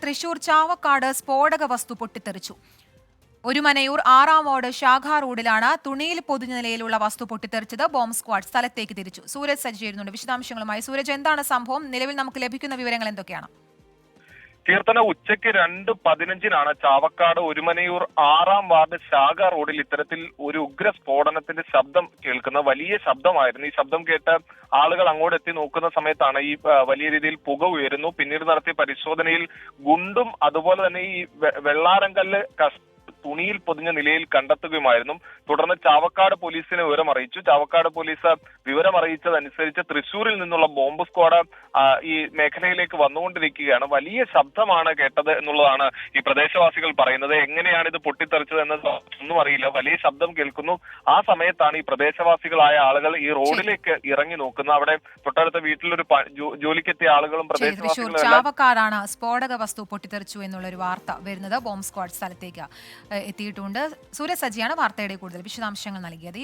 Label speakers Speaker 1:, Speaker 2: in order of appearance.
Speaker 1: തൃശൂർ ചാവക്കാട് സ്ഫോടക വസ്തു പൊട്ടിത്തെറിച്ചു. ഒരുമനയൂർ 6-ാം വാർഡ് ശാഖാ റോഡിലാണ് തുണിയിൽ പൊതിഞ്ഞ നിലയിലുള്ള വസ്തു പൊട്ടിത്തെറിച്ചത്. ബോംബ് സ്ക്വാഡ് സ്ഥലത്തേക്ക് തിരിച്ചു. സൂരജ് സജ്ജീകരണമുണ്ട് വിശദാംശങ്ങളുമായി. സൂരജ്, എന്താണ് സംഭവം? നിലവിൽ നമുക്ക് ലഭിക്കുന്ന വിവരങ്ങൾ എന്തൊക്കെയാണ്?
Speaker 2: കീർത്തന, ഉച്ചയ്ക്ക് 2:15 ചാവക്കാട് ഒരുമനയൂർ 6-ാം വാർഡ് ശാഖ റോഡിൽ ഇത്തരത്തിൽ ഒരു ഉഗ്ര സ്ഫോടനത്തിന്റെ ശബ്ദം കേൾക്കുന്നത്. വലിയ ശബ്ദമായിരുന്നു. ഈ ശബ്ദം കേട്ട് ആളുകൾ അങ്ങോട്ട് എത്തി നോക്കുന്ന സമയത്താണ് ഈ വലിയ രീതിയിൽ പുക ഉയരുന്നു. പിന്നീട് നടത്തിയ പരിശോധനയിൽ ഗുണ്ടും അതുപോലെ തന്നെ ഈ വെള്ളാരങ്കല്ല് തുണിയിൽ പൊതിഞ്ഞ നിലയിൽ കണ്ടെത്തുകയുമായിരുന്നു. തുടർന്ന് ചാവക്കാട് പോലീസിനെ വിവരമറിയിച്ചു. ചാവക്കാട് പോലീസ് വിവരമറിയിച്ചതനുസരിച്ച് തൃശൂരിൽ നിന്നുള്ള ബോംബ് സ്ക്വാഡ് ഈ മേഖലയിലേക്ക് വന്നുകൊണ്ടിരിക്കുകയാണ്. വലിയ ശബ്ദമാണ് കേട്ടത് എന്നുള്ളതാണ് ഈ പ്രദേശവാസികൾ പറയുന്നത്. എങ്ങനെയാണ് ഇത് പൊട്ടിത്തെറിച്ചത് എന്നത് ഒന്നും അറിയില്ല. വലിയ ശബ്ദം കേൾക്കുന്നു. ആ സമയത്താണ് ഈ പ്രദേശവാസികളായ ആളുകൾ ഈ റോഡിലേക്ക് ഇറങ്ങി നോക്കുന്നത്. അവിടെ തൊട്ടടുത്ത വീട്ടിലൊരു ജോലിക്കെത്തിയ ആളുകളും പ്രദേശവാസികളും
Speaker 1: ചാവക്കാടാണ് സ്ഫോടക വസ്തു പൊട്ടിത്തെറിച്ചു എന്നുള്ളൊരു വാർത്ത വരുന്നത്. ബോംബ് സ്ക്വാഡ് സ്ഥലത്തേക്ക് എത്തിയിട്ടുണ്ട്. സൂരജ് സജ്ജിയാണ് വാർത്തയുടെ കൂടുതൽ വിശദാംശങ്ങൾ നൽകിയത്.